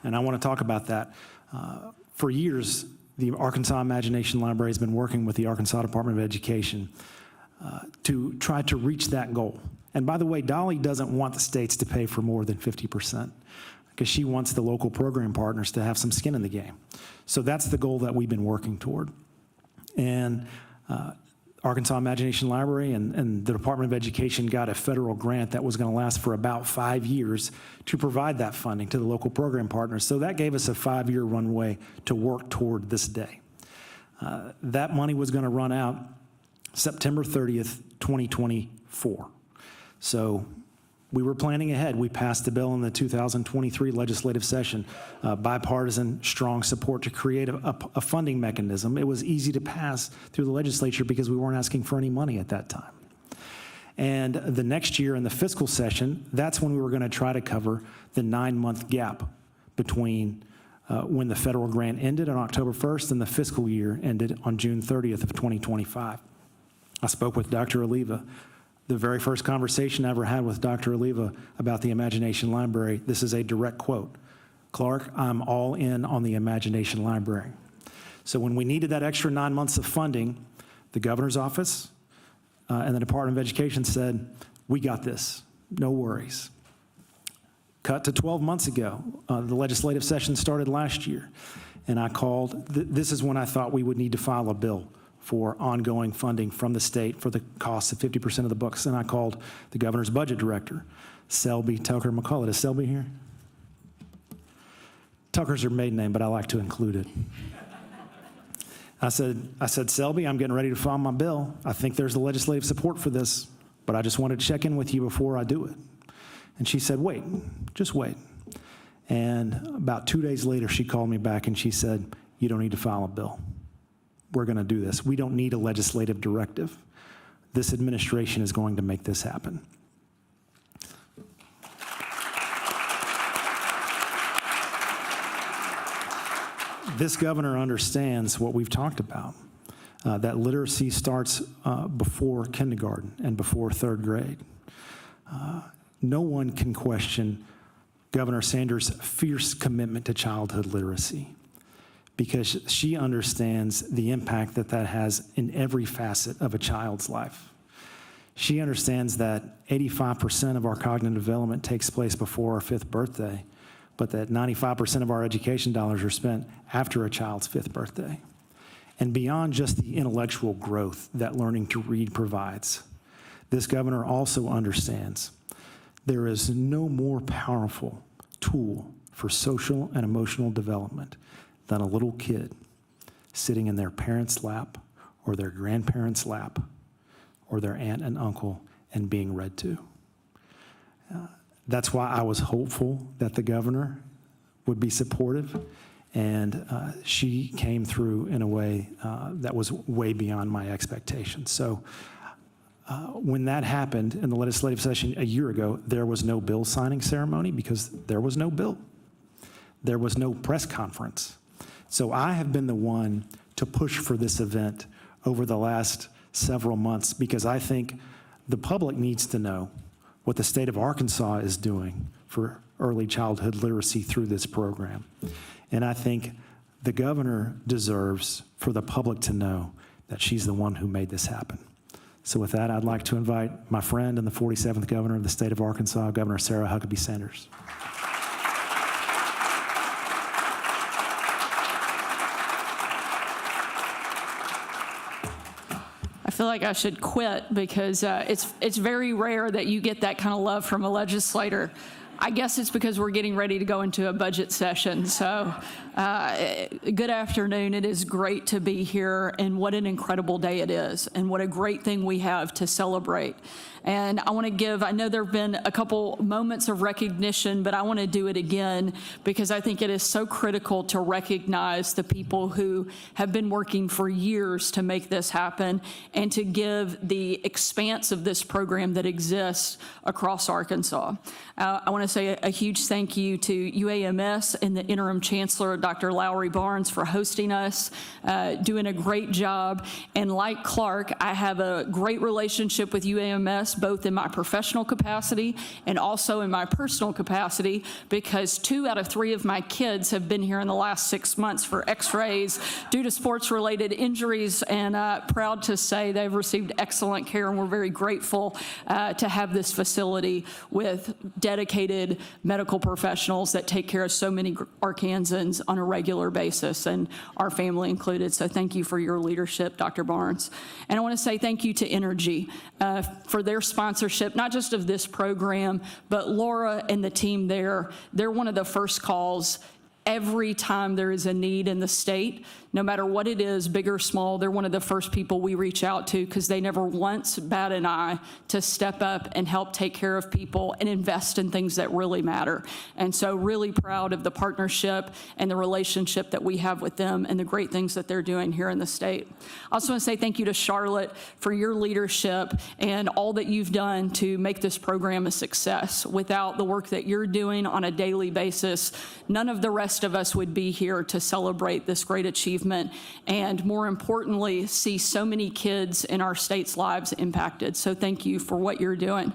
and I want to talk about that. For years, the Arkansas Imagination Library has been working with the Arkansas Department of Education to try to reach that goal. And by the way, Dolly doesn't want the states to pay for more than 50%, because she wants the local program partners to have some skin in the game. So that's the goal that we've been working toward. And Arkansas Imagination Library and the Department of Education got a federal grant that was going to last for about 5 years to provide that funding to the local program partners. So that gave us a 5-year runway to work toward this day. That money was going to run out September 30th, 2024. So we were planning ahead. We passed the bill in the 2023 legislative session, bipartisan, strong support to create a funding mechanism. It was easy to pass through the legislature because we weren't asking for any money at that time. And the next year in the fiscal session, that's when we were going to try to cover the 9-month gap between when the federal grant ended on October 1st and the fiscal year ended on June 30th of 2025. I spoke with Dr. Oliva. The very first conversation I ever had with Dr. Oliva about the Imagination Library, this is a direct quote: "Clark, I'm all in on the Imagination Library." So when we needed that extra 9 months of funding, the governor's office and the Department of Education said, "We got this, no worries." Cut to 12 months ago, the legislative session started last year, and I called, this is when I thought we would need to file a bill for ongoing funding from the state for the cost of 50% of the books. And I called the governor's budget director, Selby Tucker McCullough. Is Selby here? Tucker's her maiden name, but I like to include it. I said, Selby, I'm getting ready to file my bill. I think there's the legislative support for this, but I just wanted to check in with you before I do it. And she said, wait, just wait. And about 2 days later, she called me back and she said, you don't need to file a bill. We're going to do this. We don't need a legislative directive. This administration is going to make this happen. This governor understands what we've talked about, that literacy starts before kindergarten and before 3rd grade. No one can question Governor Sanders' fierce commitment to childhood literacy, because she understands the impact that that has in every facet of a child's life. She understands that 85% of our cognitive development takes place before our 5th birthday, but that 95% of our education dollars are spent after a child's 5th birthday. And beyond just the intellectual growth that learning to read provides, this governor also understands there is no more powerful tool for social and emotional development than a little kid sitting in their parents' lap or their grandparents' lap or their aunt and uncle and being read to. That's why I was hopeful that the governor would be supportive, and she came through in a way that was way beyond my expectations. So when that happened in the legislative session a year ago, there was no bill signing ceremony because there was no bill. There was no press conference. So I have been the one to push for this event over the last several months because I think the public needs to know what the state of Arkansas is doing for early childhood literacy through this program. And I think the governor deserves for the public to know that she's the one who made this happen. So with that, I'd like to invite my friend and the 47th governor of the state of Arkansas, Governor Sarah Huckabee Sanders. I feel like I should quit because it's very rare that you get that kind of love from a legislator. I guess it's because we're getting ready to go into a budget session. So good afternoon. It is great to be here, and what an incredible day it is, and what a great thing we have to celebrate. And I want to give, I know there have been a couple moments of recognition, but I want to do it again because I think it is so critical to recognize the people who have been working for years to make this happen and to give the expanse of this program that exists across Arkansas. I want to to say a huge thank you to UAMS and the interim chancellor, Dr. Lowry Barnes, for hosting us, doing a great job. And like Clark, I have a great relationship with UAMS, both in my professional capacity and also in my personal capacity, because 2 out of 3 of my kids have been here in the last 6 months for x-rays due to sports-related injuries, and proud to say they've received excellent care, and we're very grateful to have this facility with dedicated medical professionals that take care of so many Arkansans on a regular basis, and our family included. So thank you for your leadership, Dr. Barnes. And I want to say thank you to Energy for their sponsorship, not just of this program, but Laura and the team there. They're one of the first calls every time there is a need in the state. No matter what it is, big or small, they're one of the first people we reach out to, because they never once bat an eye to step up and help take care of people and invest in things that really matter. And so really proud of the partnership and the relationship that we have with them and the great things that they're doing here in the state. I also want to say thank you to Charlotte for your leadership and all that you've done to make this program a success. Without the work that you're doing on a daily basis, none of the rest of us would be here to celebrate this great achievement, and more importantly, see so many kids in our state's lives impacted. So thank you for what you're doing.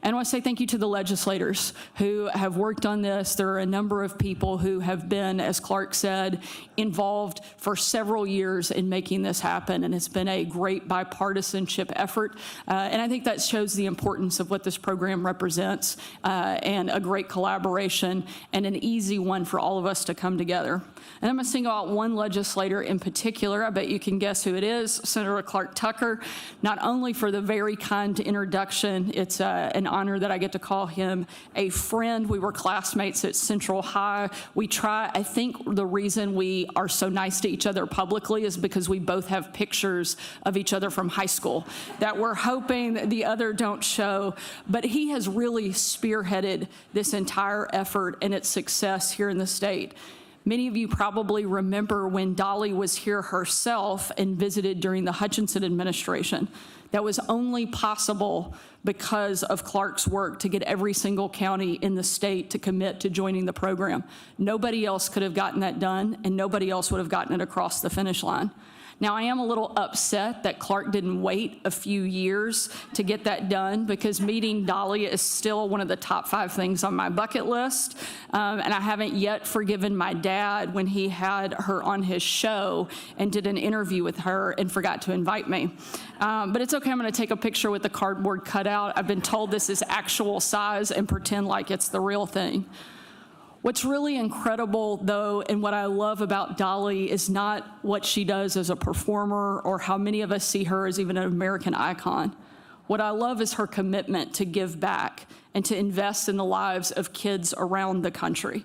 And I want to say thank you to the legislators who have worked on this. There are a number of people who have been, as Clark said, involved for several years in making this happen, and it's been a great bipartisanship effort. And I think that shows the importance of what this program represents, and a great collaboration and an easy one for all of us to come together. And I'm going to single out one legislator in particular. I bet you can guess who it is, Senator Clark Tucker, not only for the very kind introduction. It's an honor that I get to call him a friend. We were classmates at Central High. I think the reason we are so nice to each other publicly is because we both have pictures of each other from high school that we're hoping that the other don't show. But he has really spearheaded this entire effort and its success here in the state. Many of you probably remember when Dolly was here herself and visited during the Hutchinson administration. That was only possible because of Clark's work to get every single county in the state to commit to joining the program. Nobody else could have gotten that done, and nobody else would have gotten it across the finish line. Now, I am a little upset that Clark didn't wait a few years to get that done, because meeting Dolly is still one of the top 5 things on my bucket list. And I haven't yet forgiven my dad when he had her on his show and did an interview with her and forgot to invite me. But it's okay, I'm going to take a picture with the cardboard cutout. I've been told this is actual size and pretend like it's the real thing. What's really incredible, though, and what I love about Dolly is not what she does as a performer or how many of us see her as even an American icon. What I love is her commitment to give back and to invest in the lives of kids around the country.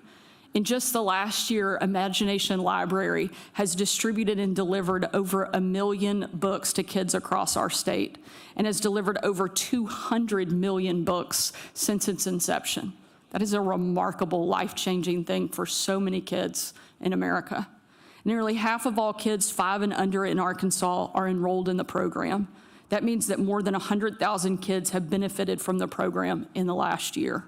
In just the last year, Imagination Library has distributed and delivered over 1 million books to kids across our state, and has delivered over 200 million books since its inception. That is a remarkable, life-changing thing for so many kids in America. Nearly half of all kids 5 and under in Arkansas are enrolled in the program. That means that more than 100,000 kids have benefited from the program in the last year.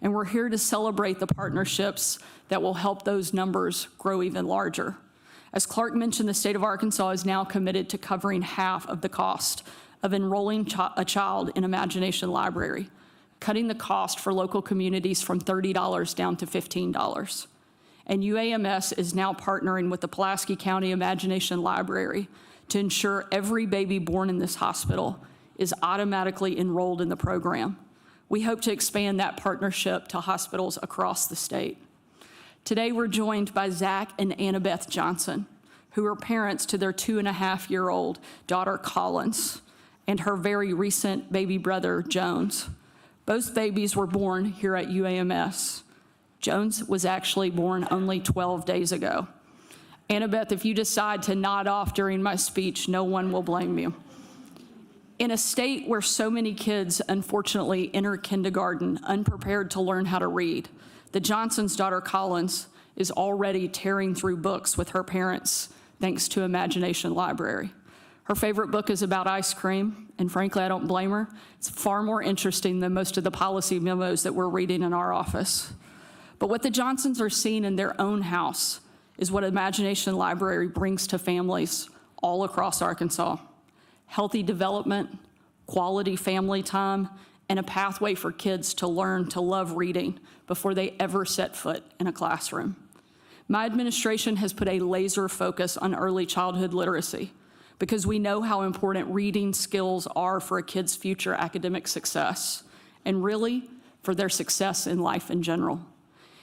And we're here to celebrate the partnerships that will help those numbers grow even larger. As Clark mentioned, the state of Arkansas is now committed to covering half of the cost of enrolling a child in Imagination Library, cutting the cost for local communities from $30 down to $15. And UAMS is now partnering with the Pulaski County Imagination Library to ensure every baby born in this hospital is automatically enrolled in the program. We hope to expand that partnership to hospitals across the state. Today, we're joined by Zach and Annabeth Johnson, who are parents to their 2.5-year-old daughter, Collins, and her very recent baby brother, Jones. Both babies were born here at UAMS. Jones was actually born only 12 days ago. Annabeth, if you decide to nod off during my speech, no one will blame you. In a state where so many kids, unfortunately, enter kindergarten unprepared to learn how to read, the Johnson's daughter, Collins, is already tearing through books with her parents, thanks to Imagination Library. Her favorite book is about ice cream, and frankly, I don't blame her. It's far more interesting than most of the policy memos that we're reading in our office. But what the Johnsons are seeing in their own house is what Imagination Library brings to families all across Arkansas: healthy development, quality family time, and a pathway for kids to learn to love reading before they ever set foot in a classroom. My administration has put a laser focus on early childhood literacy because we know how important reading skills are for a kid's future academic success, and really for their success in life in general.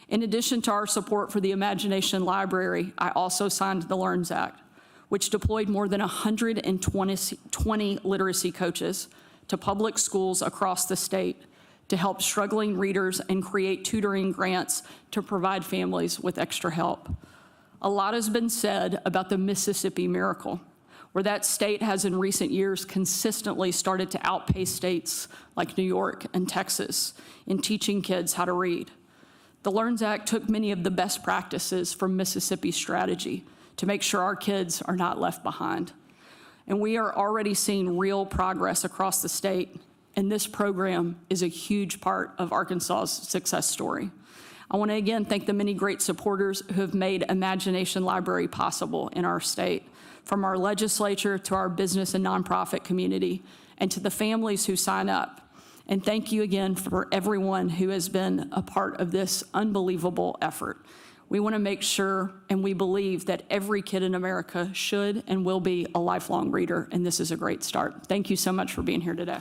In addition to our support for the Imagination Library, I also signed the LEARNS Act, which deployed more than 120 literacy coaches to public schools across the state to help struggling readers and create tutoring grants to provide families with extra help. A lot has been said about the Mississippi Miracle, where that state has in recent years consistently started to outpace states like New York and Texas in teaching kids how to read. The LEARNS Act took many of the best practices from Mississippi's strategy to make sure our kids are not left behind. And we are already seeing real progress across the state, and this program is a huge part of Arkansas's success story. I want to again thank the many great supporters who have made Imagination Library possible in our state, from our legislature to our business and nonprofit community, and to the families who sign up. And thank you again for everyone who has been a part of this unbelievable effort. We want to make sure, and we believe, that every kid in America should and will be a lifelong reader, and this is a great start. Thank you so much for being here today.